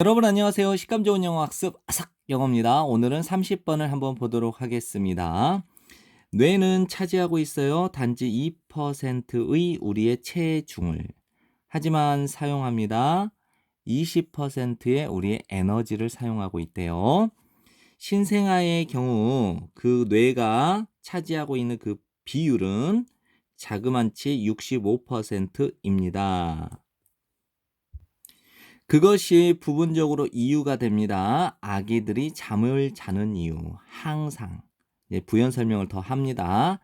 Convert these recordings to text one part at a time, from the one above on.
여러분 안녕하세요. 식감 좋은 영어 학습 아삭 영어입니다. 오늘은 30번을 한번 보도록 하겠습니다. 뇌는 차지하고 있어요. 단지 2%의 우리의 체중을. 하지만 사용합니다. 20%의 우리의 에너지를 사용하고 있대요. 신생아의 경우 그 뇌가 차지하고 있는 그 비율은 자그만치 65%입니다. 그것이 부분적으로 이유가 됩니다. 아기들이 잠을 자는 이유. 항상. 부연 설명을 더 합니다.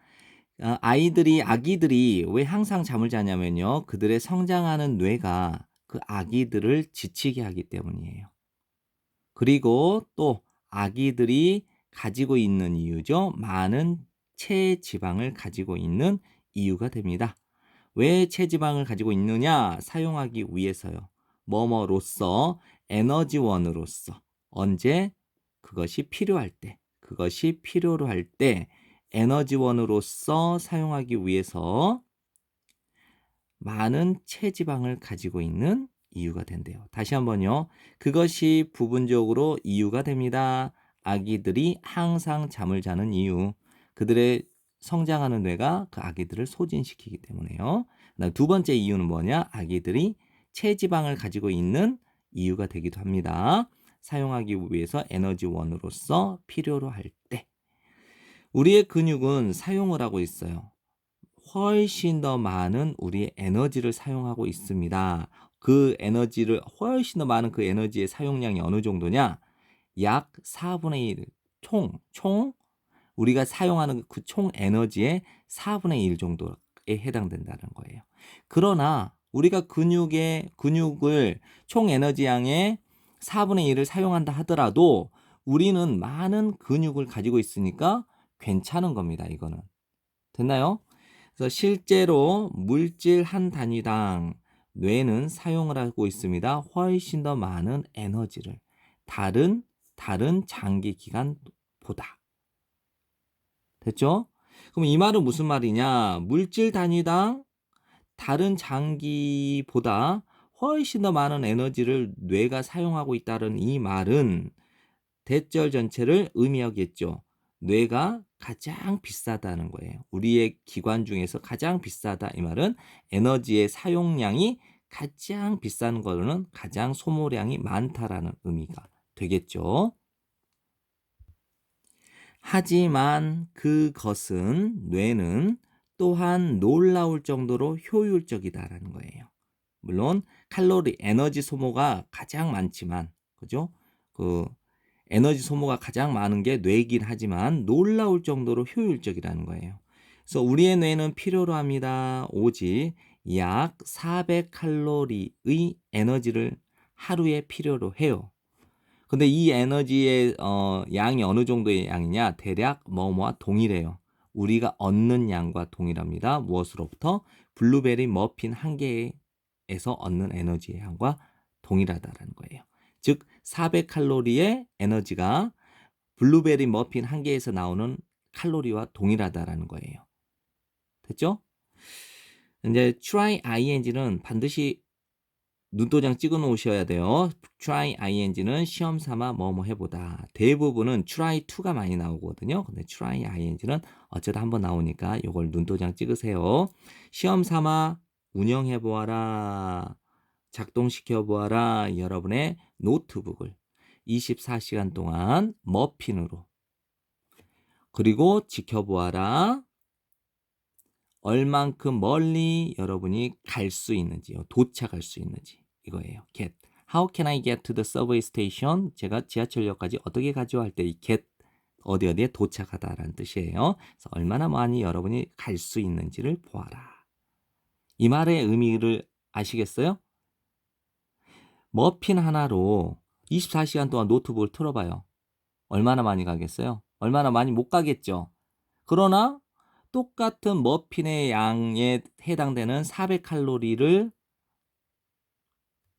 아기들이 왜 항상 잠을 자냐면요. 그들의 성장하는 뇌가 그 아기들을 지치게 하기 때문이에요. 그리고 또 아기들이 가지고 있는 이유죠. 많은 체지방을 가지고 있는 이유가 됩니다. 왜 체지방을 가지고 있느냐? 사용하기 위해서요. 뭐뭐로서, 에너지원으로서. 언제? 그것이 필요할 때. 그것이 필요로 할 때 에너지원으로서 사용하기 위해서 많은 체지방을 가지고 있는 이유가 된대요. 다시 한번요. 그것이 부분적으로 이유가 됩니다. 아기들이 항상 잠을 자는 이유. 그들의 성장하는 뇌가 그 아기들을 소진시키기 때문에요. 그다음 두 번째 이유는 뭐냐? 아기들이 체지방을 가지고 있는 이유가 되기도 합니다. 사용하기 위해서 에너지원으로서 필요로 할 때. 우리의 근육은 사용을 하고 있어요. 훨씬 더 많은 우리의 에너지를 사용하고 있습니다. 그 에너지를 훨씬 더 많은 그 에너지의 사용량이 어느 정도냐? 약 4분의 1 총 우리가 사용하는 그 총 에너지의 4분의 1 정도에 해당된다는 거예요. 그러나 우리가 근육을 총 에너지량의 4분의 1을 사용한다 하더라도 우리는 많은 근육을 가지고 있으니까 괜찮은 겁니다. 이거는. 됐나요? 그래서 실제로 물질 한 단위당 뇌는 사용을 하고 있습니다. 훨씬 더 많은 에너지를 다른 장기 기관보다. 됐죠? 그럼 이 말은 무슨 말이냐? 물질 단위당 다른 장기보다 훨씬 더 많은 에너지를 뇌가 사용하고 있다는 이 말은 대절 전체를 의미하겠죠. 뇌가 가장 비싸다는 거예요. 우리의 기관 중에서 가장 비싸다 이 말은 에너지의 사용량이 가장 비싼 거는 가장 소모량이 많다라는 의미가 되겠죠. 하지만 그것은 뇌는 또한 놀라울 정도로 효율적이다라는 거예요. 물론 칼로리, 에너지 소모가 가장 많지만, 그죠? 그 에너지 소모가 가장 많은 게 뇌이긴 하지만 놀라울 정도로 효율적이라는 거예요. 그래서 우리의 뇌는 필요로 합니다. 오직 약 400칼로리의 에너지를 하루에 필요로 해요. 근데 이 에너지의 양이 어느 정도의 양이냐? 대략 뭐뭐와 동일해요. 우리가 얻는 양과 동일합니다. 무엇으로부터? 블루베리 머핀 한 개에서 얻는 에너지의 양과 동일하다라는 거예요. 즉 400칼로리의 에너지가 블루베리 머핀 한 개에서 나오는 칼로리와 동일하다라는 거예요. 됐죠? 이제 try ing는 반드시 눈도장 찍어 놓으셔야 돼요. try ing는 시험 삼아 뭐뭐 해보다. 대부분은 try to가 많이 나오거든요. 근데 try ing는 어쩌다 한번 나오니까 이걸 눈도장 찍으세요. 시험 삼아 운영해 보아라. 작동시켜 보아라. 여러분의 노트북을 24시간 동안 머핀으로. 그리고 지켜보아라. 얼만큼 멀리 여러분이 갈 수 있는지요. 도착할 수 있는지. 이거예요. get. How can I get to the subway station? 제가 지하철역까지 어떻게 가죠? 할 때 이 get 어디에 도착하다라는 뜻이에요. 그래서 얼마나 많이 여러분이 갈 수 있는지를 보아라. 이 말의 의미를 아시겠어요? 머핀 하나로 24시간 동안 노트북을 틀어봐요. 얼마나 많이 가겠어요? 얼마나 많이 못 가겠죠. 그러나 똑같은 머핀의 양에 해당되는 400칼로리를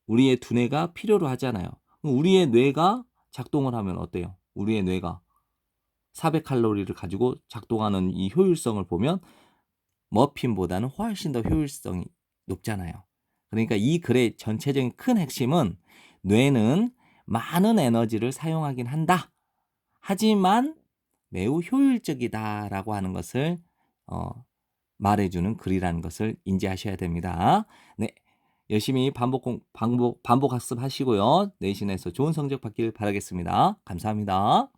우리의 두뇌가 필요로 하잖아요. 우리의 뇌가 작동을 하면 어때요? 우리의 뇌가 400칼로리를 가지고 작동하는 이 효율성을 보면 머핀보다는 훨씬 더 효율성이 높잖아요. 그러니까 이 글의 전체적인 큰 핵심은 뇌는 많은 에너지를 사용하긴 한다. 하지만 매우 효율적이다라고 하는 것을 말해주는 글이라는 것을 인지하셔야 됩니다. 네, 열심히 반복 학습하시고요. 내신에서 좋은 성적 받길 바라겠습니다. 감사합니다.